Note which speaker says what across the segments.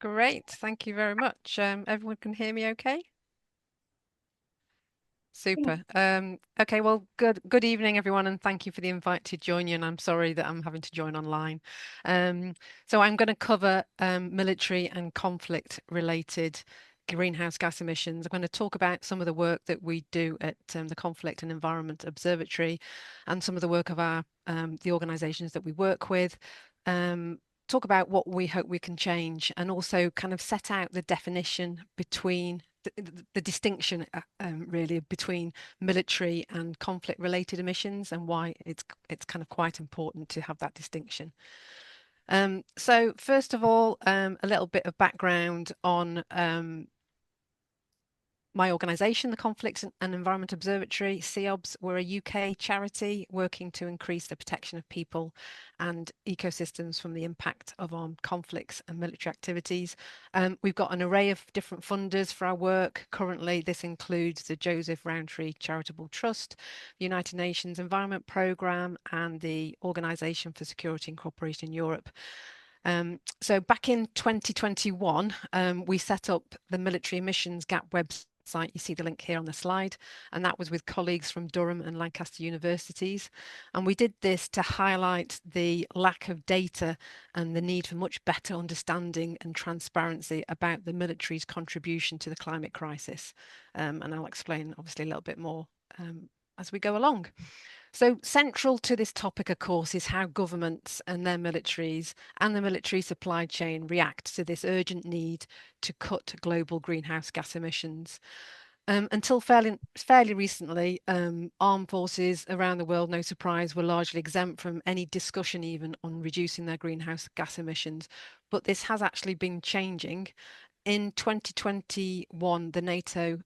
Speaker 1: Great, thank you very much. Everyone can hear me okay? Super. Okay, well, good evening, everyone, and thank you for the invite to join you. And I'm sorry that I'm having to join online. So I'm going to cover military and conflict related greenhouse gas emissions. I'm going to talk about some of the work that we do at the Conflict and Environment Observatory and some of the work of our the organizations that we work with. Talk about what we hope we can change and also kind of set out the definition between the distinction really between military and conflict related emissions and why it's kind of quite important to have that distinction. So first of all, a little bit of background on my organisation, the Conflict and Environment Observatory, CEOBS. We're a UK charity working to increase the protection of people and ecosystems from the impact of armed conflicts and military activities. We've got an array of different funders for our work. Currently, this includes the Joseph Rowntree Charitable Trust, the United Nations Environment Programme, and the Organisation for Security and Cooperation in Europe. So back in 2021, we set up the Military Emissions Gap website. You see the link here on the slide, and that was with colleagues from Durham and Lancaster universities. And we did this to highlight the lack of data and the need for much better understanding and transparency about the military's contribution to the climate crisis. And I'll explain obviously a little bit more as we go along. So central to this topic, of course, is how governments and their militaries and the military supply chain react to this urgent need to cut global greenhouse gas emissions. Until fairly recently, armed forces around the world, no surprise, were largely exempt from any discussion even on reducing their greenhouse gas emissions. But this has actually been changing. In 2021, the NATO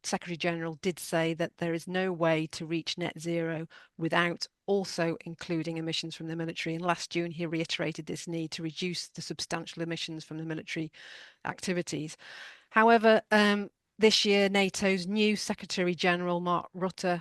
Speaker 1: Secretary General did say that there is no way to reach net zero without also including emissions from the military. And last June, he reiterated this need to reduce the substantial emissions from the military activities. However, this year, NATO's new Secretary General, Mark Rutte,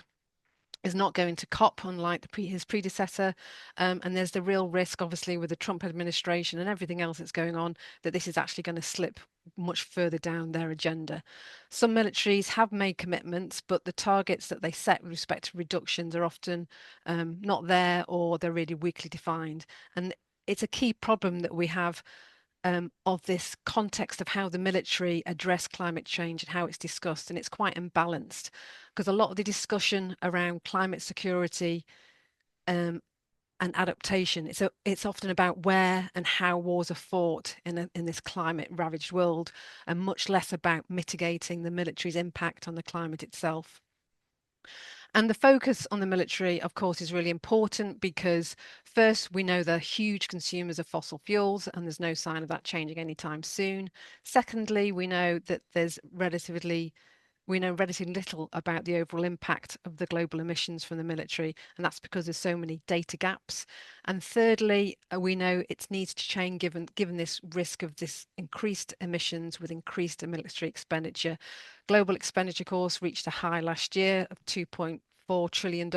Speaker 1: is not going to COP, unlike his predecessor. And there's the real risk, obviously, with the Trump administration and everything else that's going on, that this is actually going to slip much further down their agenda. Some militaries have made commitments, but the targets that they set with respect to reductions are often not there, or they're really weakly defined. And it's a key problem that we have of this context of how the military address climate change and how it's discussed. And it's quite imbalanced because a lot of the discussion around climate security and adaptation, it's often about where and how wars are fought in this climate ravaged world, and much less about mitigating the military's impact on the climate itself. And the focus on the military, of course, is really important because first, we know they're huge consumers of fossil fuels, and there's no sign of that changing anytime soon. Secondly, we know that we know relatively little about the overall impact of the global emissions from the military, and that's because there's so many data gaps. And thirdly, we know it needs to change given this risk of this increased emissions with increased military expenditure. Global expenditure, of course, reached a high last year of $2.4 trillion.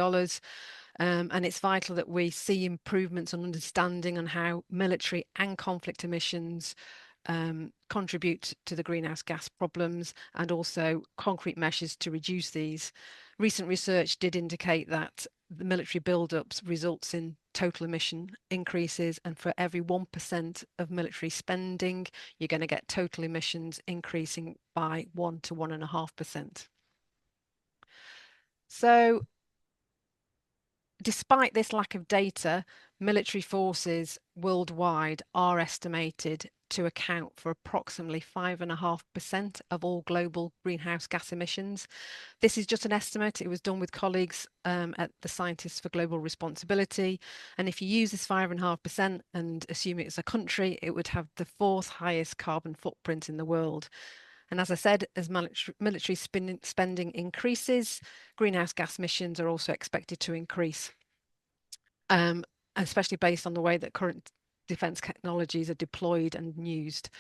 Speaker 1: And it's vital that we see improvements on understanding on how military and conflict emissions contribute to the greenhouse gas problems, and also concrete measures to reduce these. Recent research did indicate that the military build-ups results in total emission increases, and for every 1% of military spending, you're going to get total emissions increasing by 1 to 1.5%. So despite this lack of data, military forces worldwide are estimated to account for approximately 5.5% of all global greenhouse gas emissions. This is just an estimate. It was done with colleagues at the Scientists for Global Responsibility. And if you use this 5.5% and assume it's a country, it would have the fourth highest carbon footprint in the world. And as I said, as military spending increases, greenhouse gas emissions are also expected to increase, especially based on the way that current defence technologies are deployed and used.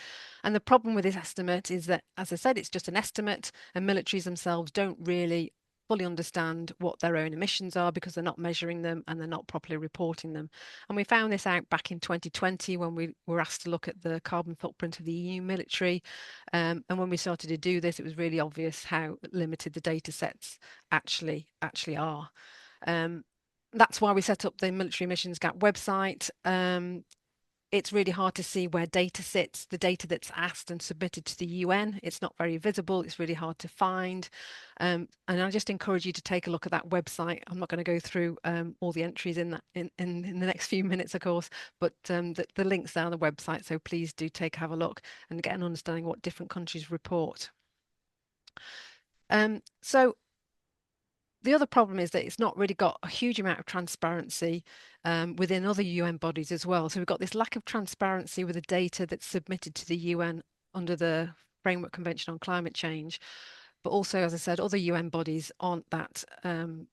Speaker 1: And the problem with this estimate is that, as I said, it's just an estimate, and militaries themselves don't really fully understand what their own emissions are because they're not measuring them and they're not properly reporting them. And we found this out back in 2020 when we were asked to look at the carbon footprint of the EU military. And when we started to do this, it was really obvious how limited the data sets actually are. That's why we set up the Military Emissions Gap website. It's really hard to see where data sits, the data that's asked and submitted to the UN. It's not very visible. It's really hard to find. And I just encourage you to take a look at that website. I'm not going to go through all the entries in that in the next few minutes, of course, but the links are on the website. So please do have a look and get an understanding what different countries report. So the other problem is that it's not really got a huge amount of transparency within other UN bodies as well. So we've got this lack of transparency with the data that's submitted to the UN under the Framework Convention on Climate Change. But also, as I said, other UN bodies aren't that,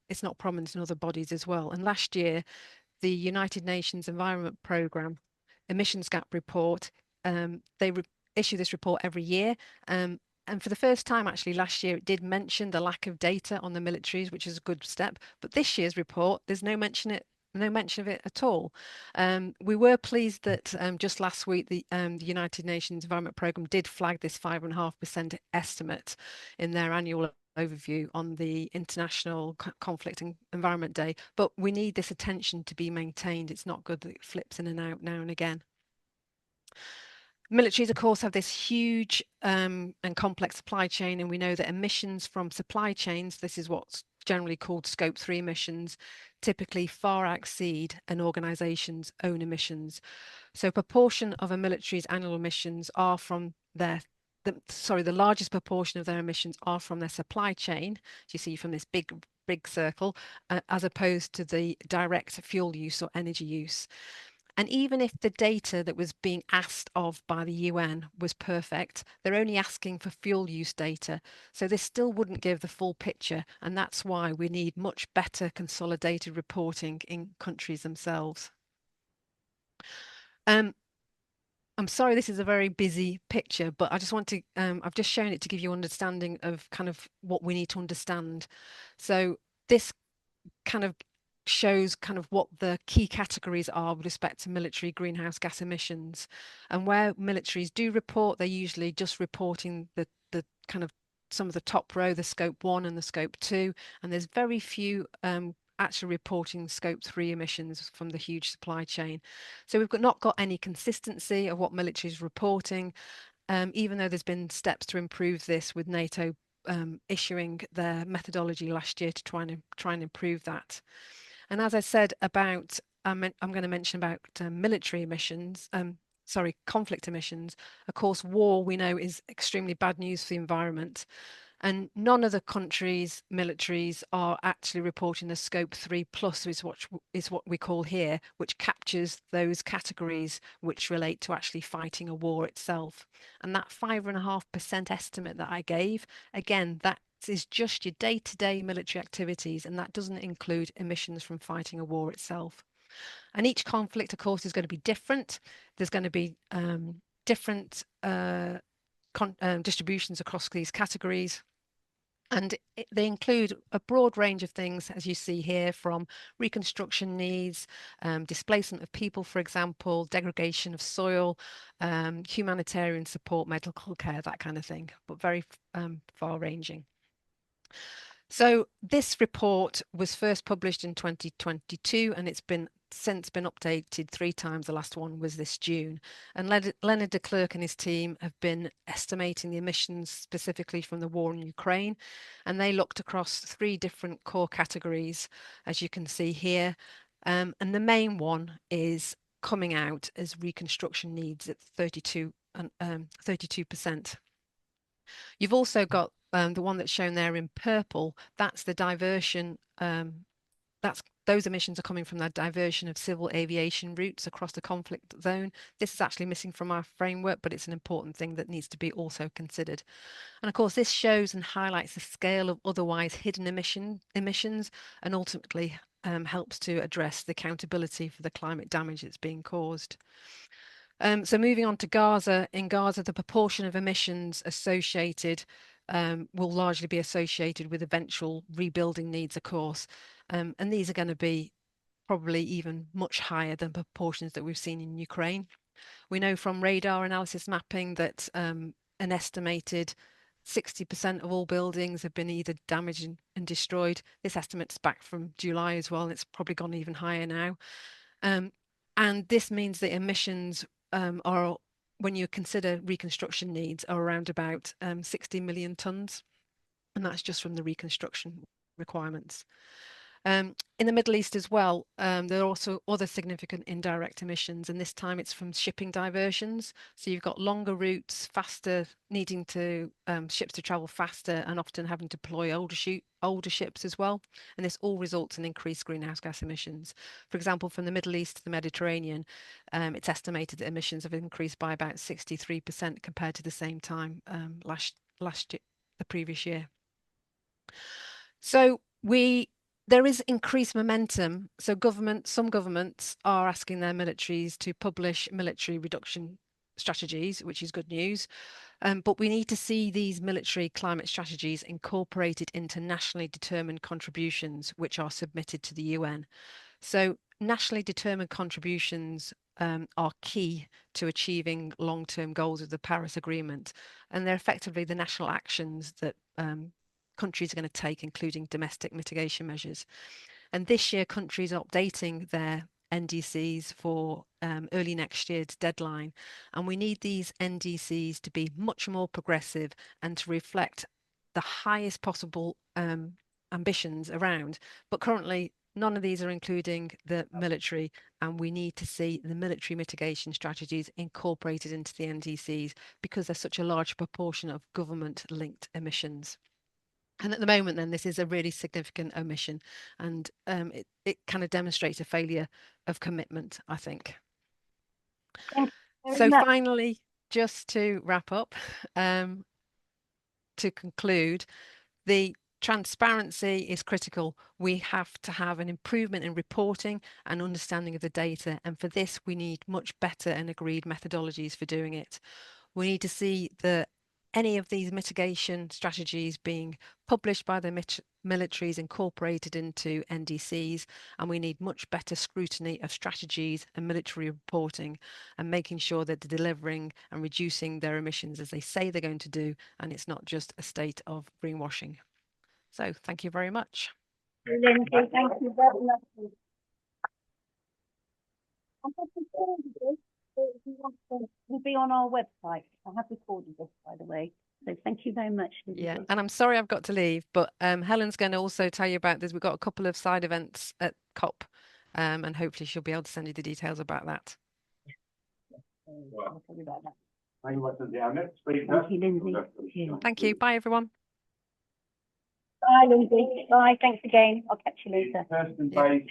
Speaker 1: it's not prominent in other bodies as well. And last year, the United Nations Environment Programme Emissions Gap Report, they issue this report every year. And for the first time, actually, last year, it did mention the lack of data on the militaries, which is a good step. But this year's report, there's no mention of it at all. We were pleased that just last week, the United Nations Environment Programme did flag this 5.5% estimate in their annual overview on the International Conflict and Environment Day. But we need this attention to be maintained. It's not good that it flips in and out now and again. Militaries, of course, have this huge and complex supply chain, and we know that emissions from supply chains, this is what's generally called Scope 3 emissions, typically far exceed an organisation's own emissions. So a proportion of a military's annual emissions are from the largest proportion of their emissions are from their supply chain, as you see from this big circle, as opposed to the direct fuel use or energy use. And even if the data that was being asked of by the UN was perfect, they're only asking for fuel use data. So this still wouldn't give the full picture. And that's why we need much better consolidated reporting in countries themselves. I'm sorry, this is a very busy picture, but I just want to, I've just shown it to give you understanding of kind of what we need to understand. So this kind of shows kind of what the key categories are with respect to military greenhouse gas emissions. And where militaries do report, they're usually just reporting the kind of some of the top row, the scope 1 and the scope 2. And there's very few actually reporting scope 3 emissions from the huge supply chain. So we've not got any consistency of what military is reporting, even though there's been steps to improve this with NATO issuing their methodology last year to try and improve that. And as I said about, I'm going to mention about military emissions, conflict emissions. Of course, war we know is extremely bad news for the environment. And none of the countries' militaries are actually reporting the scope 3 plus is what we call here, which captures those categories which relate to actually fighting a war itself. And that 5.5% estimate that I gave, again, that is just your day-to-day military activities, and that doesn't include emissions from fighting a war itself. And each conflict, of course, is going to be different. There's going to be different distributions across these categories. And they include a broad range of things, as you see here, from reconstruction needs, displacement of people, for example, degradation of soil, humanitarian support, medical care, that kind of thing, but very far-ranging. So this report was first published in 2022, and it's since been updated 3 times. The last one was this June. And Leonard de Klerk and his team have been estimating the emissions specifically from the war in Ukraine. And they looked across 3 different core categories, as you can see here. And the main one is coming out as reconstruction needs at 32%. You've also got the one that's shown there in purple. That's the diversion. Those emissions are coming from the diversion of civil aviation routes across the conflict zone. This is actually missing from our framework, but it's an important thing that needs to be also considered. And of course, this shows and highlights the scale of otherwise hidden emissions and ultimately helps to address the accountability for the climate damage that's being caused. So moving on to Gaza, in Gaza, the proportion of emissions associated will largely be associated with eventual rebuilding needs, of course. And these are going to be probably even much higher than proportions that we've seen in Ukraine. We know from radar analysis mapping that an estimated 60% of all buildings have been either damaged and destroyed. This estimate's back from July as well, and it's probably gone even higher now. And this means that emissions are, when you consider reconstruction needs, are around about 60 million tonnes. And that's just from the reconstruction requirements. In the Middle East as well, there are also other significant indirect emissions, and this time it's from shipping diversions. So you've got longer routes, faster, needing to ships to travel faster, and often having to deploy older ships as well. And this all results in increased greenhouse gas emissions. For example, from the Middle East to the Mediterranean, it's estimated that emissions have increased by about 63% compared to the same time last year, the previous year. So there is increased momentum. So some governments are asking their militaries to publish military reduction strategies, which is good news. But we need to see these military climate strategies incorporated into nationally determined contributions, which are submitted to the UN. So nationally determined contributions are key to achieving long-term goals of the Paris Agreement, and they're effectively the national actions that countries are going to take, including domestic mitigation measures. And this year, countries are updating their NDCs for early next year's deadline. And we need these NDCs to be much more progressive and to reflect the highest possible ambitions around. But currently, none of these are including the military, and we need to see the military mitigation strategies incorporated into the NDCs because they're such a large proportion of government-linked emissions. And at the moment, then, this is a really significant omission, and it kind of demonstrates a failure of commitment, I think. So finally, just to wrap up, to conclude, the transparency is critical. We have to have an improvement in reporting and understanding of the data, and for this, we need much better and agreed methodologies for doing it. We need to see any of these mitigation strategies being published by the militaries, incorporated into NDCs, and we need much better scrutiny of strategies and military reporting, and making sure that they're delivering and reducing their emissions as they say they're going to do, and it's not just a state of greenwashing. So thank you very much.
Speaker 2: Linsey, thank you very much. Will be on our website. I have recorded this, by the way. So thank you very much.
Speaker 1: Yeah, and I'm sorry I've got to leave, but Helen's going to also tell you about this. We've got a couple of side events at COP, and hopefully she'll be able to send you the details about that.
Speaker 2: I'll tell you about that.
Speaker 3: Thank you,
Speaker 2: Linsey.
Speaker 1: Thank you. Bye, everyone.
Speaker 2: Bye, Linsey. Bye. Thanks again. I'll catch you later.
Speaker 3: Person-based